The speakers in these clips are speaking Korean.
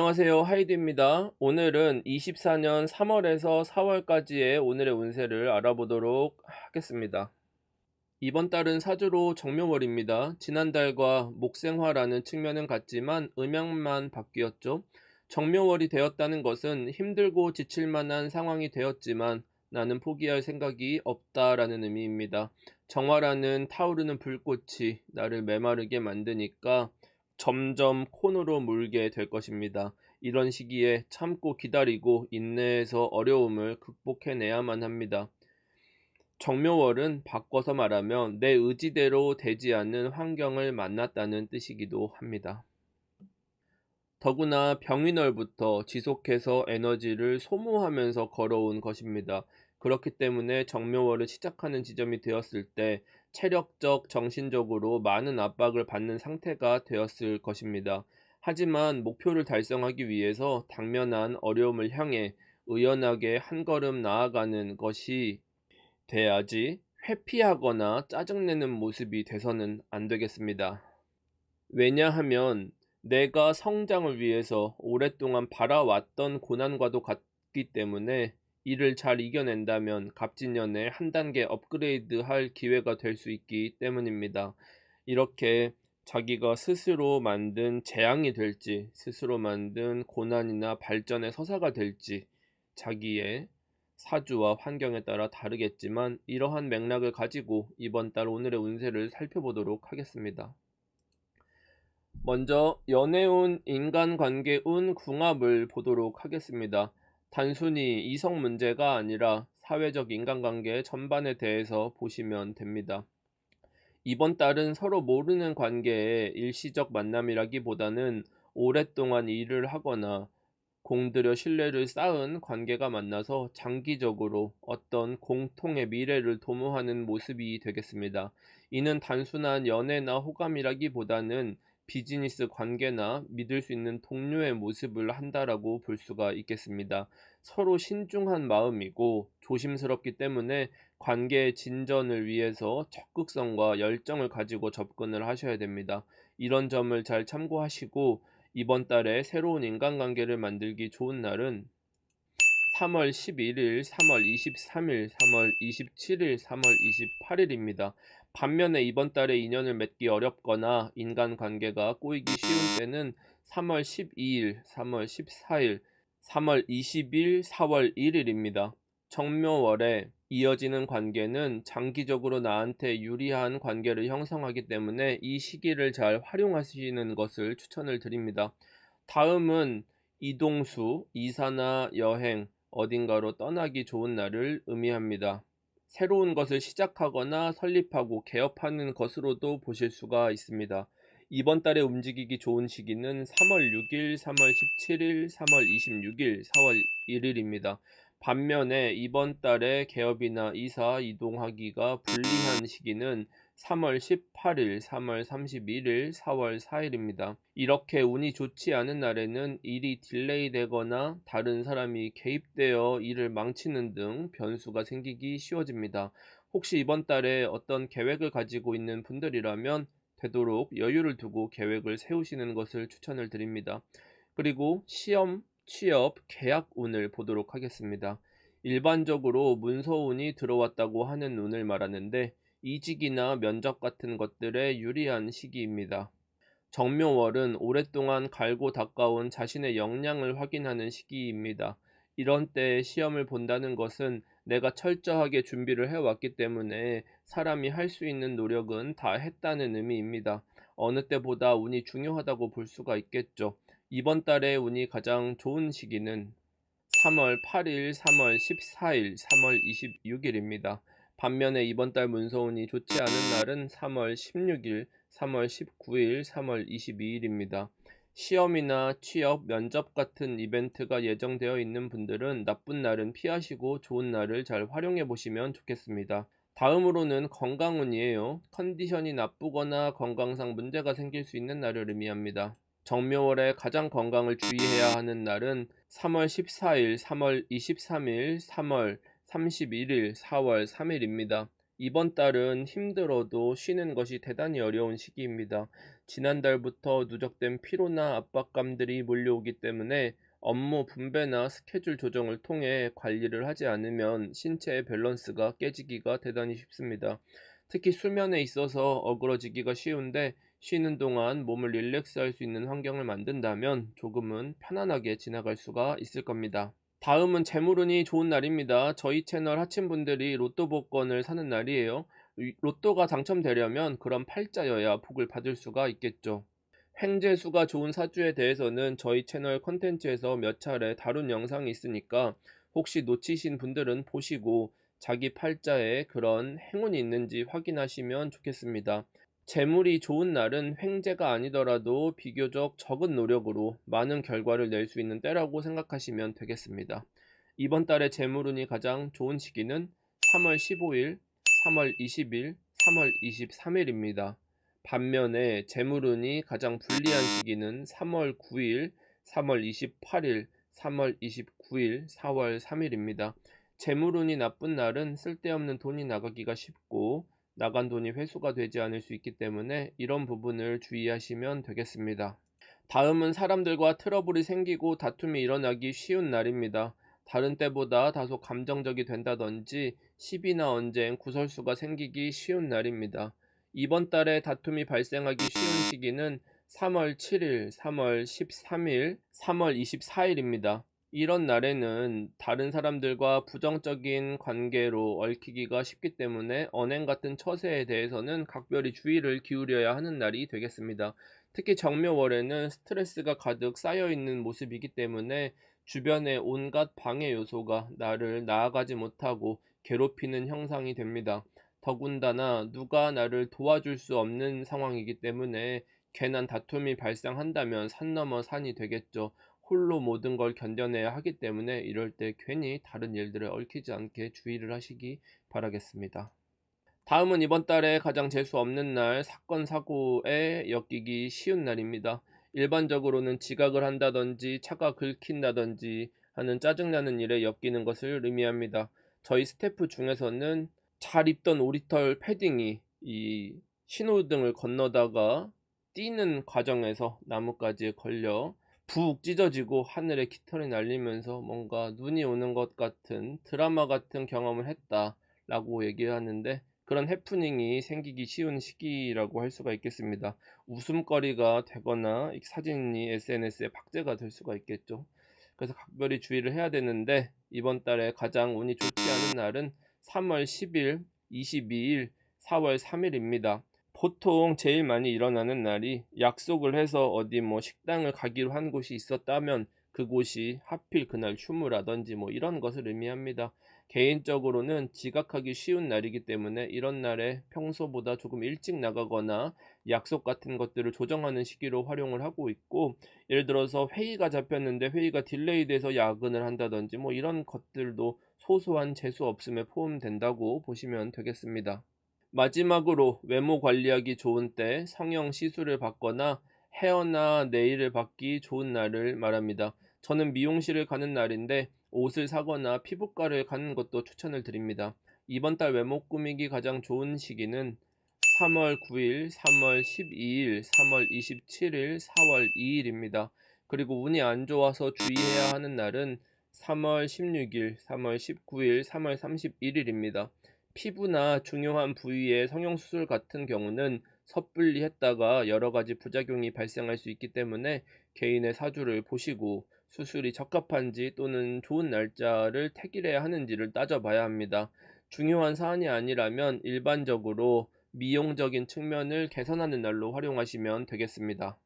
안녕하세요. 하이드입니다. 오늘은 24년 3월에서 4월까지의 오늘의 운세를 알아보도록 하겠습니다. 이번 달은 사주로 정묘월입니다. 지난달과 목생화라는 측면은 같지만 음양만 바뀌었죠. 정묘월이 되었다는 것은 힘들고 지칠 만한 상황이 되었지만 나는 포기할 생각이 없다라는 의미입니다. 정화라는 타오르는 불꽃이 나를 메마르게 만드니까 점점 콘으로 물게 될 것입니다. 이런 시기에 참고 기다리고 인내해서 어려움을 극복해내야만 합니다. 정묘월은 바꿔서 말하면 내 의지대로 되지 않는 환경을 만났다는 뜻이기도 합니다. 더구나 병인월부터 지속해서 에너지를 소모하면서 걸어온 것입니다. 그렇기 때문에 정묘월을 시작하는 지점이 되었을 때 체력적, 정신적으로 많은 압박을 받는 상태가 되었을 것입니다. 하지만 목표를 달성하기 위해서 당면한 어려움을 향해 의연하게 한 걸음 나아가는 것이 돼야지 회피하거나 짜증내는 모습이 돼서는 안 되겠습니다. 왜냐하면 내가 성장을 위해서 오랫동안 바라왔던 고난과도 같기 때문에 이를 잘 이겨낸다면 갑진년에 한 단계 업그레이드 할 기회가 될 수 있기 때문입니다. 이렇게 자기가 스스로 만든 재앙이 될지, 스스로 만든 고난이나 발전의 서사가 될지, 자기의 사주와 환경에 따라 다르겠지만 이러한 맥락을 가지고 이번 달 오늘의 운세를 살펴보도록 하겠습니다. 먼저 연애운, 인간관계운, 궁합을 보도록 하겠습니다. 단순히 이성 문제가 아니라 사회적 인간관계 전반에 대해서 보시면 됩니다. 이번 달은 서로 모르는 관계의 일시적 만남이라기보다는 오랫동안 일을 하거나 공들여 신뢰를 쌓은 관계가 만나서 장기적으로 어떤 공통의 미래를 도모하는 모습이 되겠습니다. 이는 단순한 연애나 호감이라기보다는 비즈니스 관계나 믿을 수 있는 동료의 모습을 한다라고 볼 수가 있겠습니다. 서로 신중한 마음이고 조심스럽기 때문에 관계의 진전을 위해서 적극성과 열정을 가지고 접근을 하셔야 됩니다. 이런 점을 잘 참고하시고 이번 달에 새로운 인간관계를 만들기 좋은 날은 3월 11일, 3월 23일, 3월 27일, 3월 28일입니다. 반면에 이번 달에 인연을 맺기 어렵거나 인간관계가 꼬이기 쉬운 때는 3월 12일, 3월 14일, 3월 20일, 4월 1일입니다. 정묘월에 이어지는 관계는 장기적으로 나한테 유리한 관계를 형성하기 때문에 이 시기를 잘 활용하시는 것을 추천을 드립니다. 다음은 이동수, 이사나 여행, 어딘가로 떠나기 좋은 날을 의미합니다. 새로운 것을 시작하거나 설립하고 개업하는 것으로도 보실 수가 있습니다. 이번 달에 움직이기 좋은 시기는 3월 6일, 3월 17일, 3월 26일, 4월 1일입니다. 반면에 이번 달에 개업이나 이사 이동하기가 불리한 시기는 3월 18일, 3월 31일, 4월 4일입니다. 이렇게 운이 좋지 않은 날에는 일이 딜레이 되거나 다른 사람이 개입되어 일을 망치는 등 변수가 생기기 쉬워집니다. 혹시 이번 달에 어떤 계획을 가지고 있는 분들이라면 되도록 여유를 두고 계획을 세우시는 것을 추천을 드립니다. 그리고 시험, 취업, 계약 운을 보도록 하겠습니다. 일반적으로 문서운이 들어왔다고 하는 운을 말하는데 이직이나 면접 같은 것들에 유리한 시기입니다. 정묘월은 오랫동안 갈고 닦아온 자신의 역량을 확인하는 시기입니다. 이런 때에 시험을 본다는 것은 내가 철저하게 준비를 해왔기 때문에 사람이 할 수 있는 노력은 다 했다는 의미입니다. 어느 때보다 운이 중요하다고 볼 수가 있겠죠. 이번 달에 운이 가장 좋은 시기는 3월 8일, 3월 14일, 3월 26일입니다. 반면에 이번 달 문서운이 좋지 않은 날은 3월 16일, 3월 19일, 3월 22일입니다. 시험이나 취업, 면접 같은 이벤트가 예정되어 있는 분들은 나쁜 날은 피하시고 좋은 날을 잘 활용해 보시면 좋겠습니다. 다음으로는 건강운이에요. 컨디션이 나쁘거나 건강상 문제가 생길 수 있는 날을 의미합니다. 정묘월에 가장 건강을 주의해야 하는 날은 3월 14일, 3월 23일, 3월 31일, 4월 3일입니다. 이번 달은 힘들어도 쉬는 것이 대단히 어려운 시기입니다. 지난달부터 누적된 피로나 압박감들이 몰려오기 때문에 업무 분배나 스케줄 조정을 통해 관리를 하지 않으면 신체의 밸런스가 깨지기가 대단히 쉽습니다. 특히 수면에 있어서 어그러지기가 쉬운데 쉬는 동안 몸을 릴렉스할 수 있는 환경을 만든다면 조금은 편안하게 지나갈 수가 있을 겁니다. 다음은 재물운이 좋은 날입니다. 저희 채널 하층분들이 로또 복권을 사는 날이에요. 로또가 당첨되려면 그런 팔자여야 복을 받을 수가 있겠죠. 횡재수가 좋은 사주에 대해서는 저희 채널 컨텐츠에서 몇 차례 다룬 영상이 있으니까 혹시 놓치신 분들은 보시고 자기 팔자에 그런 행운이 있는지 확인하시면 좋겠습니다. 재물이 좋은 날은 횡재가 아니더라도 비교적 적은 노력으로 많은 결과를 낼 수 있는 때라고 생각하시면 되겠습니다. 이번 달에 재물운이 가장 좋은 시기는 3월 15일, 3월 20일, 3월 23일입니다. 반면에 재물운이 가장 불리한 시기는 3월 9일, 3월 28일, 3월 29일, 4월 3일입니다. 재물운이 나쁜 날은 쓸데없는 돈이 나가기가 쉽고 나간 돈이 회수가 되지 않을 수 있기 때문에 이런 부분을 주의하시면 되겠습니다. 다음은 사람들과 트러블이 생기고 다툼이 일어나기 쉬운 날입니다. 다른 때보다 다소 감정적이 된다든지 시비나 언쟁, 구설수가 생기기 쉬운 날입니다. 이번 달에 다툼이 발생하기 쉬운 시기는 3월 7일, 3월 13일, 3월 24일입니다. 이런 날에는 다른 사람들과 부정적인 관계로 얽히기가 쉽기 때문에 언행 같은 처세에 대해서는 각별히 주의를 기울여야 하는 날이 되겠습니다. 특히 정묘월에는 스트레스가 가득 쌓여 있는 모습이기 때문에 주변의 온갖 방해 요소가 나를 나아가지 못하고 괴롭히는 형상이 됩니다. 더군다나 누가 나를 도와줄 수 없는 상황이기 때문에 괜한 다툼이 발생한다면 산 넘어 산이 되겠죠. 홀로 모든 걸 견뎌내야 하기 때문에 이럴 때 괜히 다른 일들에 얽히지 않게 주의를 하시기 바라겠습니다. 다음은 이번 달에 가장 재수 없는 날, 사건 사고에 엮이기 쉬운 날입니다. 일반적으로는 지각을 한다든지 차가 긁힌다든지 하는 짜증나는 일에 엮이는 것을 의미합니다. 저희 스태프 중에서는 잘 입던 오리털 패딩이 이 신호등을 건너다가 뛰는 과정에서 나뭇가지에 걸려 푹 찢어지고 하늘에 깃털이 날리면서 뭔가 눈이 오는 것 같은 드라마 같은 경험을 했다라고 얘기하는데 그런 해프닝이 생기기 쉬운 시기라고 할 수가 있겠습니다. 웃음거리가 되거나 이 사진이 SNS에 박제가 될 수가 있겠죠. 그래서 각별히 주의를 해야 되는데 이번 달에 가장 운이 좋지 않은 날은 3월 10일, 22일, 4월 3일입니다. 보통 제일 많이 일어나는 날이 약속을 해서 어디 뭐 식당을 가기로 한 곳이 있었다면 그곳이 하필 그날 휴무라든지 뭐 이런 것을 의미합니다. 개인적으로는 지각하기 쉬운 날이기 때문에 이런 날에 평소보다 조금 일찍 나가거나 약속 같은 것들을 조정하는 시기로 활용을 하고 있고 예를 들어서 회의가 잡혔는데 회의가 딜레이 돼서 야근을 한다든지 뭐 이런 것들도 소소한 재수 없음에 포함된다고 보시면 되겠습니다. 마지막으로 외모 관리하기 좋은 때 성형 시술을 받거나 헤어나 네일을 받기 좋은 날을 말합니다. 저는 미용실을 가는 날인데 옷을 사거나 피부과를 가는 것도 추천을 드립니다. 이번 달 외모 꾸미기 가장 좋은 시기는 3월 9일, 3월 12일, 3월 27일, 4월 2일입니다. 그리고 운이 안 좋아서 주의해야 하는 날은 3월 16일, 3월 19일, 3월 31일입니다. 피부나 중요한 부위의 성형수술 같은 경우는 섣불리 했다가 여러 가지 부작용이 발생할 수 있기 때문에 개인의 사주를 보시고 수술이 적합한지 또는 좋은 날짜를 택일해야 하는지를 따져봐야 합니다. 중요한 사안이 아니라면 일반적으로 미용적인 측면을 개선하는 날로 활용하시면 되겠습니다.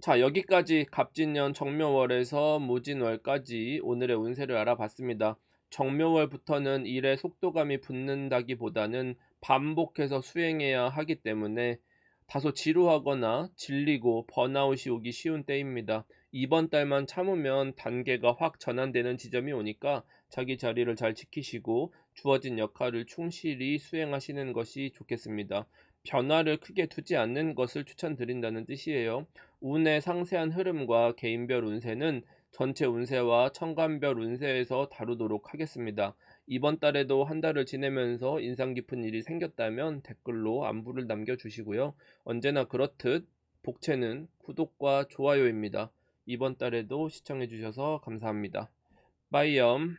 자, 여기까지 갑진년 정묘월에서 무진월까지 오늘의 운세를 알아봤습니다. 정묘월부터는 일에 속도감이 붙는다기보다는 반복해서 수행해야 하기 때문에 다소 지루하거나 질리고 번아웃이 오기 쉬운 때입니다. 이번 달만 참으면 단계가 확 전환되는 지점이 오니까 자기 자리를 잘 지키시고 주어진 역할을 충실히 수행하시는 것이 좋겠습니다. 변화를 크게 두지 않는 것을 추천드린다는 뜻이에요. 운의 상세한 흐름과 개인별 운세는 전체 운세와 천간별 운세에서 다루도록 하겠습니다. 이번 달에도 한 달을 지내면서 인상 깊은 일이 생겼다면 댓글로 안부를 남겨주시고요. 언제나 그렇듯 복채는 구독과 좋아요입니다. 이번 달에도 시청해주셔서 감사합니다. 빠이염.